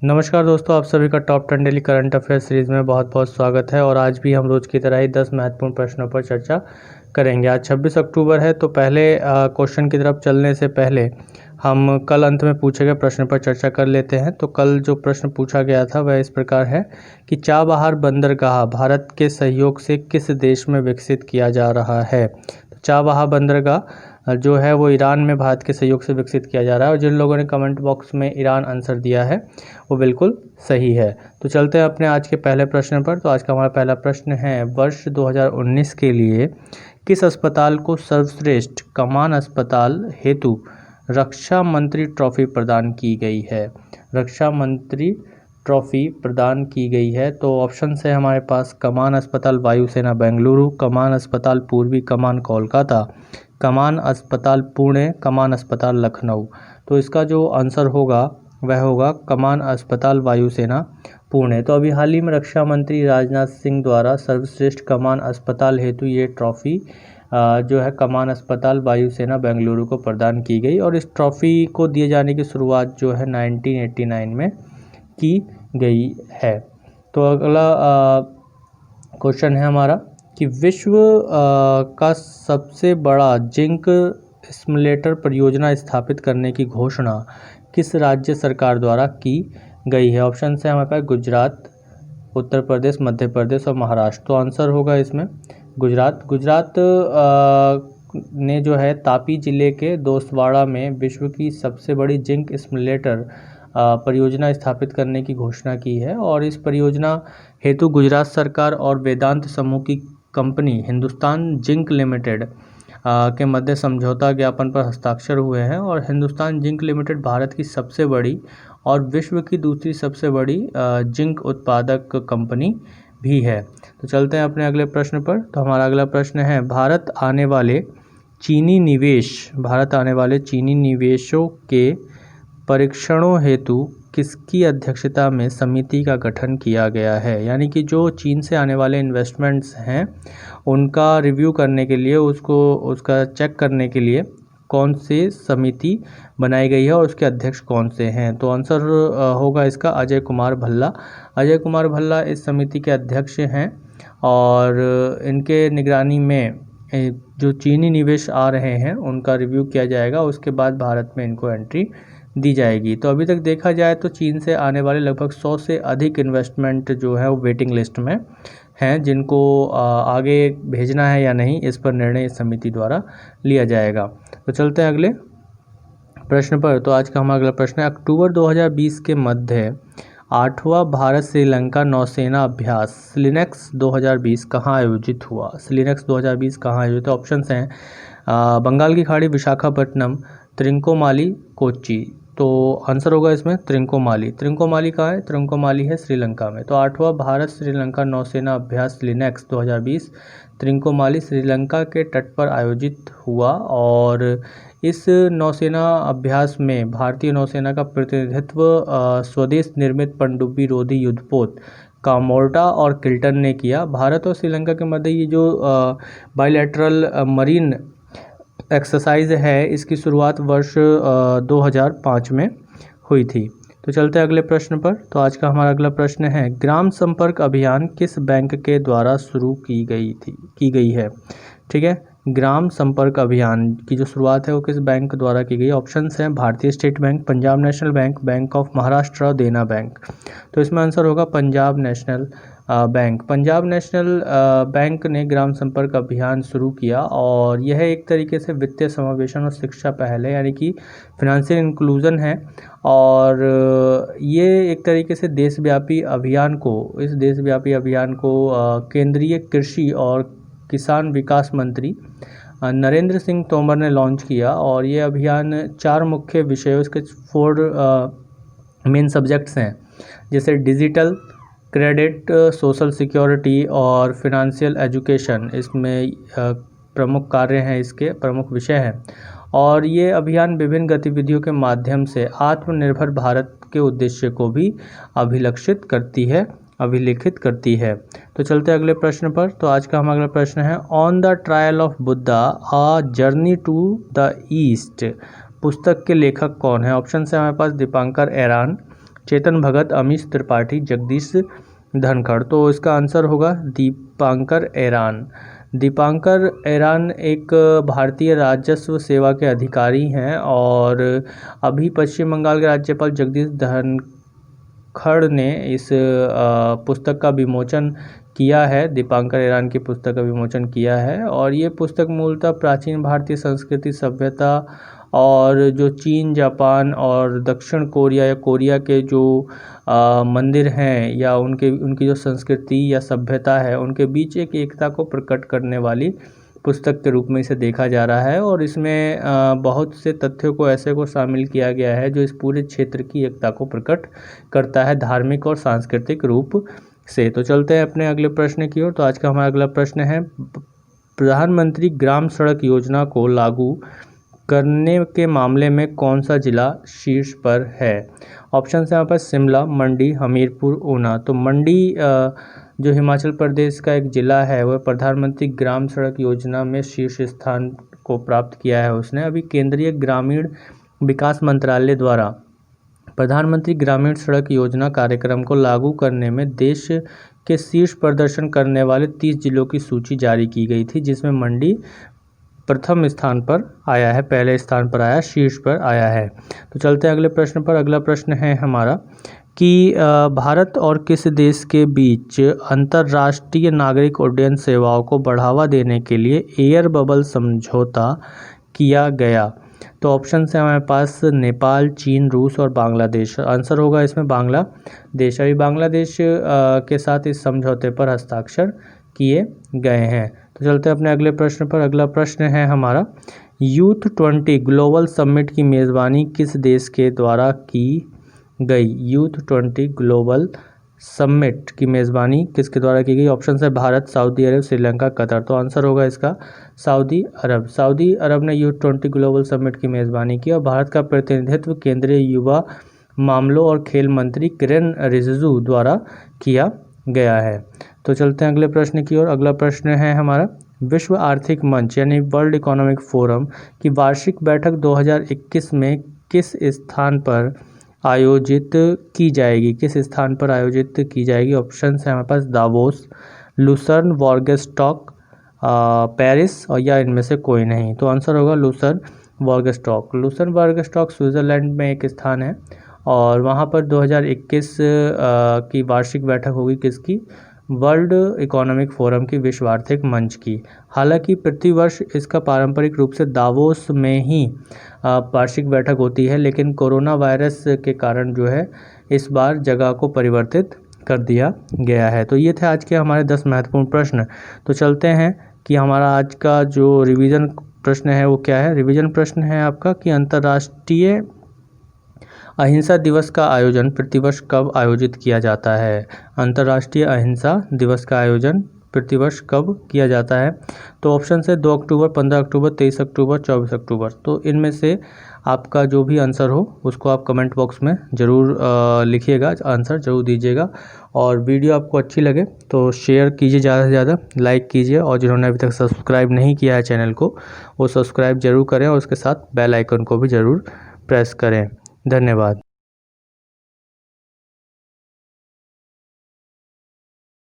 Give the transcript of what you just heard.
नमस्कार दोस्तों, आप सभी का top 10 daily current affair series में बहुत बहुत स्वागत है। और आज भी हम रोज़ की तरह ही 10 महत्वपूर्ण प्रश्नों पर चर्चा करेंगे। आज 26 अक्टूबर है, तो पहले क्वेश्चन की तरफ चलने से पहले हम कल अंत में पूछे गए प्रश्न पर चर्चा कर लेते हैं। तो कल जो प्रश्न पूछा गया था वह इस प्रकार है कि चाबहार बंदरगाह भारत के सहयोग से किस देश में विकसित किया जा रहा है। तो चाबहार बंदरगाह जो है वो ईरान में भारत के सहयोग से विकसित किया जा रहा है। और जिन लोगों ने कमेंट बॉक्स में ईरान आंसर दिया है वो बिल्कुल सही है। तो चलते हैं अपने आज के पहले प्रश्न पर। तो आज का हमारा पहला प्रश्न है, वर्ष 2019 के लिए किस अस्पताल को सर्वश्रेष्ठ कमान अस्पताल हेतु रक्षा मंत्री ट्रॉफी प्रदान की गई है। रक्षा मंत्री ट्रॉफी प्रदान की गई है। तो ऑप्शन है हमारे पास कमान अस्पताल वायुसेना बेंगलुरु, कमान अस्पताल पूर्वी कमान कोलकाता, कमान अस्पताल पुणे, कमान अस्पताल लखनऊ। तो इसका जो आंसर होगा वह होगा कमान अस्पताल वायुसेना पुणे। तो अभी हाल ही में रक्षा मंत्री राजनाथ सिंह द्वारा सर्वश्रेष्ठ कमान अस्पताल हेतु ये ट्रॉफी जो है कमान अस्पताल वायुसेना बेंगलुरु को प्रदान की गई। और इस ट्रॉफी को दिए जाने की शुरुआत जो है 1989 में की गई है। तो अगला क्वेश्चन है हमारा कि विश्व का सबसे बड़ा जिंक स्टिमुलेटर परियोजना स्थापित करने की घोषणा किस राज्य सरकार द्वारा की गई है। ऑप्शन है हमारे पास गुजरात, उत्तर प्रदेश, मध्य प्रदेश और महाराष्ट्र। तो आंसर होगा इसमें गुजरात। गुजरात ने जो है तापी जिले के दोसवाड़ा में विश्व की सबसे बड़ी जिंक स्टिमुलेटर परियोजना स्थापित करने की घोषणा की है। और इस परियोजना हेतु गुजरात सरकार और वेदांत समूह की कंपनी हिंदुस्तान जिंक लिमिटेड के मध्य समझौता ज्ञापन पर हस्ताक्षर हुए हैं। और हिंदुस्तान जिंक लिमिटेड भारत की सबसे बड़ी और विश्व की दूसरी सबसे बड़ी जिंक उत्पादक कंपनी भी है। तो चलते हैं अपने अगले प्रश्न पर। तो हमारा अगला प्रश्न है, भारत आने वाले चीनी निवेशों के परीक्षणों हेतु किसकी अध्यक्षता में समिति का गठन किया गया है। यानी कि जो चीन से आने वाले इन्वेस्टमेंट्स हैं उनका रिव्यू करने के लिए, उसका चेक करने के लिए कौन सी समिति बनाई गई है और उसके अध्यक्ष कौन से हैं। तो आंसर होगा इसका अजय कुमार भल्ला। अजय कुमार भल्ला इस समिति के अध्यक्ष हैं और इनके निगरानी में जो चीनी निवेश आ रहे हैं उनका रिव्यू किया जाएगा। उसके बाद भारत में इनको एंट्री दी जाएगी। तो अभी तक देखा जाए तो चीन से आने वाले लगभग 100 से अधिक इन्वेस्टमेंट जो है वो वेटिंग लिस्ट में हैं, जिनको आगे भेजना है या नहीं इस पर निर्णय इस समिति द्वारा लिया जाएगा। तो चलते हैं अगले प्रश्न पर। तो आज का हमारा अगला प्रश्न है, अक्टूबर 2020 के मध्य 8वां भारत श्रीलंका नौसेना अभ्यास स्लिनेक्स 2020 कहाँ आयोजित हुआ। स्लिनेक्स 2020 कहाँ आयोजित। ऑप्शंस हैं बंगाल की खाड़ी, विशाखापट्टनम, त्रिंकोमाली, कोच्चि। तो आंसर होगा इसमें त्रिंकोमाली। त्रिंकोमाली कहाँ है? त्रिंकोमाली है श्रीलंका में। तो 8वां भारत श्रीलंका नौसेना अभ्यास स्लिनेक्स 2020 त्रिंकोमाली श्रीलंका के तट पर आयोजित हुआ। और इस नौसेना अभ्यास में भारतीय नौसेना का प्रतिनिधित्व स्वदेश निर्मित पनडुब्बी रोधी युद्धपोत कामोर्टा और किल्टन ने किया। भारत और श्रीलंका के मध्य ये जो बायलैटरल मरीन एक्सरसाइज है इसकी शुरुआत वर्ष 2005 में हुई थी। तो चलते हैं अगले प्रश्न पर। तो आज का हमारा अगला प्रश्न है, ग्राम संपर्क अभियान किस बैंक के द्वारा शुरू की गई है। ठीक है, ग्राम संपर्क अभियान की जो शुरुआत है वो किस बैंक द्वारा की गई। ऑप्शंस हैं भारतीय state bank, Punjab national bank, bank of Maharashtra और देना बैंक। तो इसमें आंसर होगा Punjab national bank. Punjab national bank ने ग्राम संपर्क अभियान शुरू किया और यह एक तरीके से वित्तीय समावेशन और शिक्षा पहल है, यानी कि फिनेंशियल इंक्लूजन है। और ये एक तरीके से देशव्यापी अभियान को केंद्रीय कृषि और किसान विकास मंत्री नरेंद्र सिंह तोमर ने लॉन्च किया। और ये अभियान 4 मुख्य विषयों, इसके 4 मेन सब्जेक्ट्स हैं, जैसे डिजिटल, क्रेडिट, सोशल सिक्योरिटी और फिनेंशियल एजुकेशन इसमें प्रमुख कार्य हैं, इसके प्रमुख विषय हैं। और ये अभियान विभिन्न गतिविधियों के माध्यम से आत्मनिर्भर भारत के उद्देश्य को भी अभिलिखित करती है। तो चलते हैं अगले प्रश्न पर। तो आज का हमारा अगला प्रश्न है, on the trail of Buddha a journey to the east पुस्तक के लेखक कौन है। ऑप्शन है हमारे पास दीपांकर एरान, चेतन भगत, अमीश त्रिपाठी, जगदीश धनखड़। तो इसका आंसर होगा दीपांकर एरान। दीपांकर एरान एक भारतीय राजस्व सेवा के अधिकारी हैं और अभी पश्चिम बंगाल के राज्यपाल जगदीश धनखड़ ने इस पुस्तक का विमोचन किया है। दीपांकर एरान की पुस्तक का विमोचन किया है और ये पुस्तक मूलतः प्राचीन भारतीय संस्कृति, सभ्यता और जो चीन, जापान और दक्षिण कोरिया या कोरिया के जो मंदिर हैं या उनकी जो संस्कृति या सभ्यता है उनके बीच एक एकता को प्रकट करने वाली पुस्तक के रूप में इसे देखा जा रहा है। और इसमें बहुत से तथ्यों को ऐसे को शामिल किया गया है जो इस पूरे क्षेत्र की एकता को प्रकट करता है धार्मिक और सांस्कृतिक रूप से। तो चलते हैं अपने अगले प्रश्न की ओर। तो आज का हमारा अगला प्रश्न है, प्रधानमंत्री ग्राम सड़क योजना को लागू करने के मामले में कौन सा जिला शीर्ष पर है? ऑप्शन है यहाँ पर शिमला, मंडी, हमीरपुर, ऊना। तो मंडी जो हिमाचल प्रदेश का एक ज़िला है वह प्रधानमंत्री ग्राम सड़क योजना में शीर्ष स्थान को प्राप्त किया है उसने। अभी केंद्रीय ग्रामीण विकास मंत्रालय द्वारा प्रधानमंत्री ग्रामीण सड़क योजना कार्यक्रम को लागू करने में देश के शीर्ष प्रदर्शन करने वाले 30 जिलों की सूची जारी की गई थी, जिसमें मंडी प्रथम स्थान पर आया है, पहले स्थान पर आया, शीर्ष पर आया है। तो चलते हैं अगले प्रश्न पर। अगला प्रश्न है हमारा कि भारत और किस देश के बीच अंतर्राष्ट्रीय नागरिक उड्डयन सेवाओं को बढ़ावा देने के लिए एयर बबल समझौता किया गया? तो ऑप्शन है हमारे पास नेपाल, चीन, रूस और बांग्लादेश। आंसर होगा इसमें बांग्लादेश। अभी बांग्लादेश के साथ इस समझौते पर हस्ताक्षर किए गए हैं। तो चलते हैं अपने अगले प्रश्न पर। अगला प्रश्न है हमारा, यूथ 20 ग्लोबल समिट की मेज़बानी किस देश के द्वारा की गई? यूथ 20 ग्लोबल समिट की मेज़बानी किसके द्वारा की गई? ऑप्शन है भारत, सऊदी अरब, श्रीलंका, कतर। तो आंसर होगा इसका सऊदी अरब। सऊदी अरब ने यूथ 20 ग्लोबल समिट की मेज़बानी की और भारत का प्रतिनिधित्व केंद्रीय युवा मामलों और खेल मंत्री किरेन रिजिजू द्वारा किया गया है। तो चलते हैं अगले प्रश्न की ओर। अगला प्रश्न है हमारा, विश्व आर्थिक मंच यानी वर्ल्ड इकोनॉमिक फोरम की वार्षिक बैठक 2021 में किस स्थान पर आयोजित की जाएगी? किस स्थान पर आयोजित की जाएगी? ऑप्शन है हमारे पास दावोस, लुसर्न, वॉर्गस्टॉक, पेरिस और या इनमें से कोई नहीं। तो आंसर होगा लुसर्न वॉर्गस्टॉक। लुसर्न वॉर्गस्टॉक स्विट्ज़रलैंड में एक स्थान है और वहाँ पर 2021 की वार्षिक बैठक होगी किसकी? वर्ल्ड इकोनॉमिक फोरम की, विश्व आर्थिक मंच की। हालांकि प्रतिवर्ष इसका पारंपरिक रूप से दावोस में ही वार्षिक बैठक होती है, लेकिन कोरोना वायरस के कारण जो है इस बार जगह को परिवर्तित कर दिया गया है। तो ये थे आज के हमारे 10 महत्वपूर्ण प्रश्न। तो चलते हैं कि हमारा आज का जो रिवीजन प्रश्न है वो क्या है। रिवीजन प्रश्न है आपका कि अंतर्राष्ट्रीय अहिंसा दिवस का आयोजन प्रतिवर्ष कब आयोजित किया जाता है? अंतर्राष्ट्रीय अहिंसा दिवस का आयोजन प्रतिवर्ष कब किया जाता है? तो ऑप्शन है 2 अक्टूबर, 15 अक्टूबर, 23 अक्टूबर, 24 अक्टूबर। तो इनमें से आपका जो भी आंसर हो उसको आप कमेंट बॉक्स में ज़रूर लिखिएगा, आंसर ज़रूर दीजिएगा। और वीडियो आपको अच्छी लगे तो शेयर कीजिए, ज़्यादा से ज़्यादा लाइक कीजिए और जिन्होंने अभी तक सब्सक्राइब नहीं किया है चैनल को वो सब्सक्राइब ज़रूर करें और उसके साथ बेल आइकन को भी ज़रूर प्रेस करें। धन्यवाद।